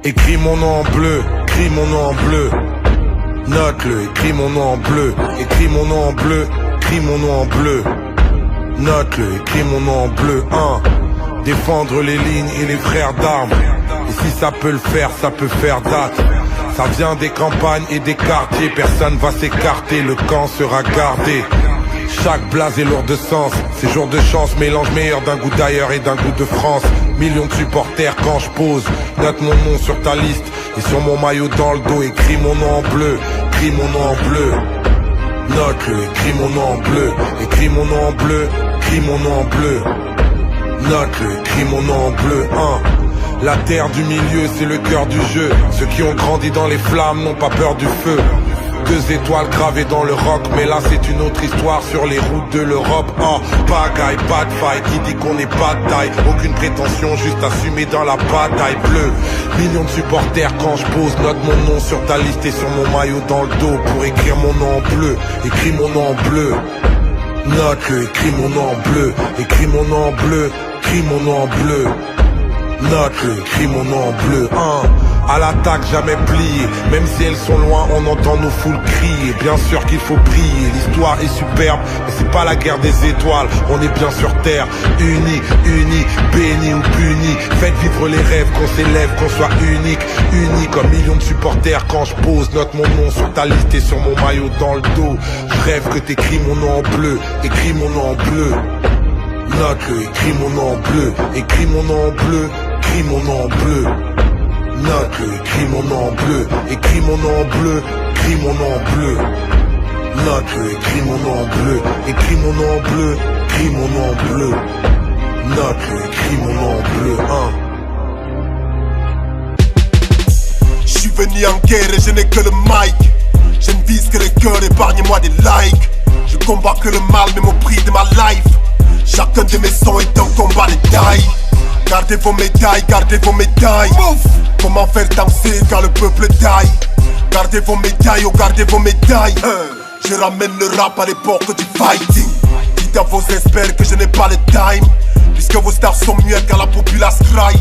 Écris mon nom en bleu, écris mon nom en bleu. Note-le, écris mon nom en bleu. Écris mon nom en bleu, écris mon nom en bleu. Note-le, écris mon nom en bleu. Défendre les lignes et les frères d'armes. Et si ça peut le faire, ça peut faire date. Ça vient des campagnes et des quartiers. Personne va s'écarter, le camp sera gardé. Chaque blase est lourd de sens. Ces jours de chance, mélange meilleur d'un goût d'ailleurs et d'un goût de France. Millions de supporters quand je pose. Note mon nom sur ta liste et sur mon maillot dans le dos. Écris mon nom en bleu, écris mon nom en bleu. Note-le, écris mon nom en bleu. Écris mon nom en bleu, écris mon nom en bleu. Note-le, écris mon nom en bleu. La terre du milieu, c'est le cœur du jeu. Ceux qui ont grandi dans les flammes n'ont pas peur du feu. 2 étoiles gravées dans le rock, mais là c'est une autre histoire sur les routes de l'Europe. Pagaille, pas de fight, qui dit qu'on n'est pas de taille. Aucune prétention, juste assumé dans la bataille bleue. Millions de supporters quand je pose. Note mon nom sur ta liste et sur mon maillot dans le dos. Pour écrire mon nom en bleu, écris mon nom en bleu. Note-le, écris mon nom en bleu. Écris mon nom en bleu, écris mon nom en bleu. Note-le, écris mon nom en bleu. À l'attaque jamais plié. Même si elles sont loin, on entend nos foules crier. Bien sûr qu'il faut prier. L'histoire est superbe, mais c'est pas la guerre des étoiles. On est bien sur terre, unis, bénis ou punis. Faites vivre les rêves, qu'on s'élève, qu'on soit unique. Unis comme millions de supporters quand je pose. Note mon nom sur ta liste et sur mon maillot dans le dos. Je rêve que t'écris mon nom en bleu. Écris mon nom en bleu. Note-le, écris mon nom en bleu. Écris mon nom en bleu. Écris mon nom en bleu. Note-le, écris mon nom en bleu. Écris mon nom en bleu. Écris mon nom en bleu. Note-le, écris mon nom en bleu. Écris mon nom en bleu. Écris mon nom en bleu. Note-le, écris mon nom en bleu. Je suis venu en guerre et je n'ai que le mic. Je ne vise que les cœurs, épargnez-moi des likes. Je combats que le mal, même au prix de ma life. Chacun de mes sons est un combat de taille. Gardez vos médailles, gardez vos médailles. Comment faire danser quand le peuple taille? Gardez vos médailles, oh gardez vos médailles. Je ramène le rap à l'époque du fighting. Dites à vos experts que je n'ai pas le time, puisque vos stars sont muettes quand la populace cry.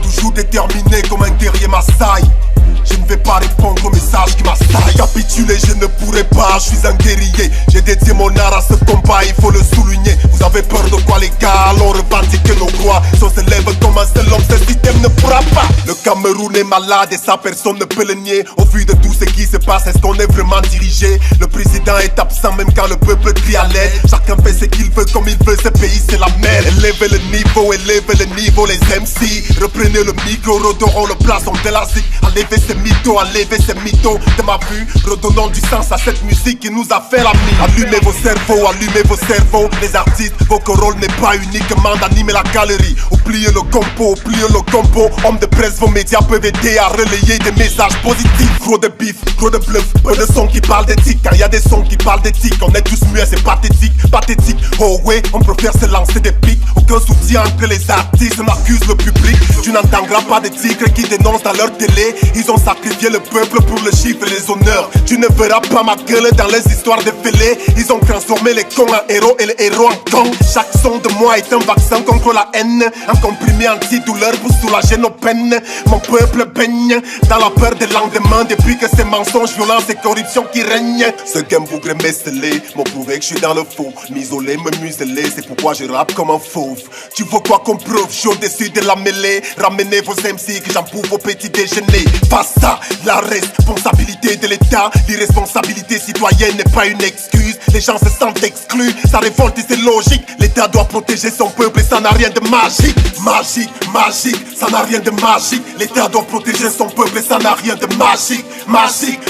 Toujours déterminé comme un guerrier Maasai. Je ne vais pas répondre aux messages qui m'assaillent. Capituler je ne pourrai pas, je suis un guerrier. J'ai dédié mon art à ce combat, il faut le souligner. Vous avez peur de quoi les gars? Allons revendiquer nos droits. Si on se lève comme un seul homme, ce système ne pourra pas. Le Cameroun est malade et ça personne ne peut le nier. Au vu de tout ce qui se passe, est-ce qu'on est vraiment dirigé? Le président est absent même quand le peuple crie à l'aide. Chacun fait ce qu'il veut comme il veut, ce pays c'est la merde. Élevez le niveau les MC. Reprenez le micro, redorons le blason de la zik. Enlevez ces mythos de ma vue. Redonnons du sens à cette musique qui nous a fait la mine. Allumez vos cerveaux, les artistes. Votre rôle n'est pas uniquement d'animer la galerie. Oubliez le compo. Hommes de presse, vos médias peuvent aider à relayer des messages positifs. Gros de bif, gros de bluff, peu de sons qui parlent d'éthique. Car y a des sons qui parlent d'éthique. On est tous muets, c'est pathétique. Oh ouais, on préfère se lancer des pics. Aucun soutien entre les artistes, on accuse le public. Tu n'entendras pas des tigres qui dénoncent dans leur télé. Ils ont sacrifié le peuple pour le chiffre et les honneurs. Tu ne verras pas ma gueule dans les histoires de fêlés. Ils ont transformé les cons en héros et les héros en cons. Chaque son de moi est un vaccin contre la haine. Un comprimé antidouleur pour soulager nos peines. Mon peuple baigne dans la peur des lendemains. Depuis que ces mensonges, violences et corruption qui règnent. Ce game voudrait m'esseler, m'ont prouvé que je suis dans le faux. M'isoler, me museler, c'est pourquoi je rappe comme un fauve. Tu veux quoi qu'on prouve, je suis au-dessus de la mêlée. Ramenez vos MC que j'en pour vos petits déjeuners. Pas ça, la responsabilité de l'État. L'irresponsabilité citoyenne n'est pas une excuse. Les gens se sentent exclus, ça révolte et c'est logique. L'État doit protéger son peuple et ça n'a rien de magique. Magique, ça n'a rien de magique. L'État doit protéger son peuple et ça n'a rien de magique. Magique,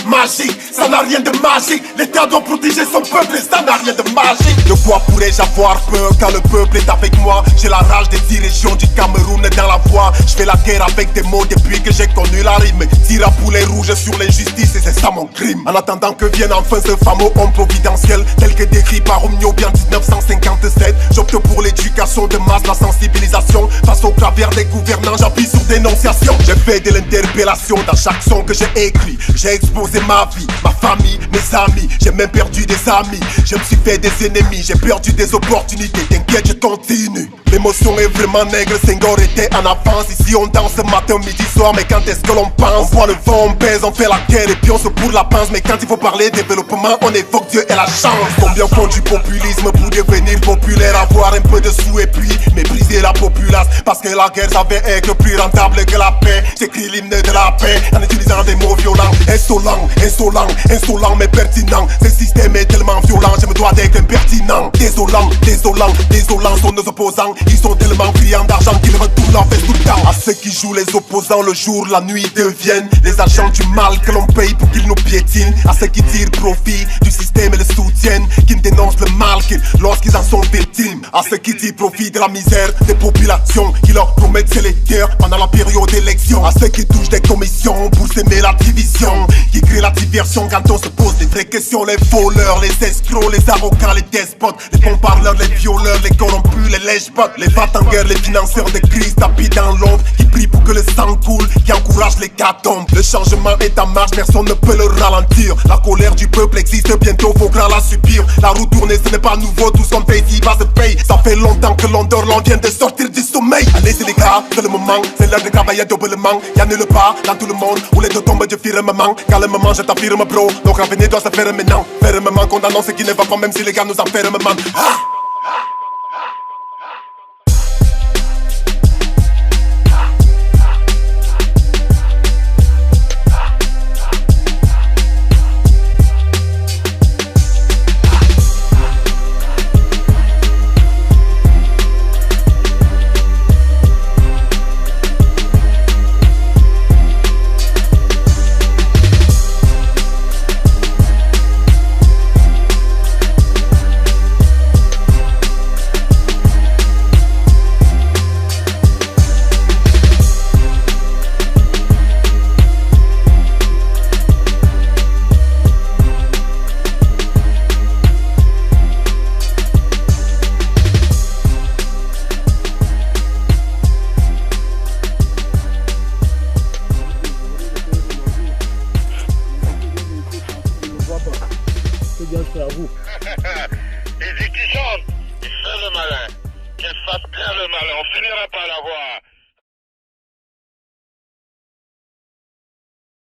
ça n'a rien de magique. L'État doit protéger son peuple et ça n'a rien de magique. De quoi pourrais-je avoir peur quand le peuple est avec moi? J'ai la rage des 10 régions du Cameroun dans la voix. Je fais la guerre avec des mots depuis que j'ai connu la rime. Tire à poulet rouge sur l'injustice et c'est ça mon crime. En attendant que vienne enfin ce fameux homme providentiel, tel que décrit par Omnio bien 1957. J'opte pour l'éducation de masse, la sensibilisation face au travers des gouvernants, j'appuie sur dénonciation. J'ai fait de l'interpellation dans chaque son que j'ai écrit. J'ai exposé ma vie, ma famille, mes amis. J'ai même perdu des amis, je me suis fait des ennemis. J'ai perdu des opportunités, t'inquiète je continue. L'émotion est vraiment nègre, Senghor était en avance. Ici on danse matin, midi, soir, mais quand est-ce que l'on pense? On voit le vent, on pèse, on fait la guerre et puis on se bourre la pince. Mais quand il faut parler développement, on évoque Dieu et la chance. Combien font du populisme pour devenir populaire, avoir un peu de sous et puis mépriser la populace. Parce que la guerre savait être plus rentable que la paix. J'écris l'hymne de la paix en utilisant des mots violents. Insolent, insolent, insolent mais pertinent. Ce système est tellement violent, je me dois d'être impertinent. Désolant, désolant, désolant sont nos opposants. Ils sont tellement friands d'argent qu'ils retournent leur veste tout le temps. À ceux qui jouent les opposants, le jour, la nuit deviennent les agents du mal que l'on paye pour qu'ils nous piétinent. À ceux qui tirent profit du système et le soutiennent, qui ne dénoncent le mal qu'ils lorsqu'ils en sont victimes. À ceux qui tirent profit de la misère des populations, qui leur promettent c'est les guerres pendant la période d'élection. À ceux qui touchent des commissions pour s'aimer la division, qui créent la diversion quand on se pose des vraies questions. Les voleurs, les escrocs, les arrogants, les despotes, les bons parleurs, les violeurs, les corrompus, les lèche-bottes, les vats en guerre, les financeurs de crise tapis dans l'ombre, qui prient pour que le sang coule, qui encouragent les catombes. Le changement est en marche, personne ne peut le ralentir. La colère du peuple existe, bientôt faudra la subir. La roue tournée, ce n'est pas nouveau, tout ce qu'on paye ici va se payer. Ça fait longtemps que l'on dort, l'on vient de sortir du sommeil. Allez c'est les gars, c'est le moment, c'est l'heure de travailler doublement. Y'a nulle part dans tout le monde où les deux tombent du firmament. Calmement je t'affirme bro, donc l'avenir doit se faire maintenant. Fermement condamnant ce qui ne va pas même si les gars nous enferment man. Et dès qu'il chante, il fait le malin. Qu'il fasse bien le malin, on finira par l'avoir.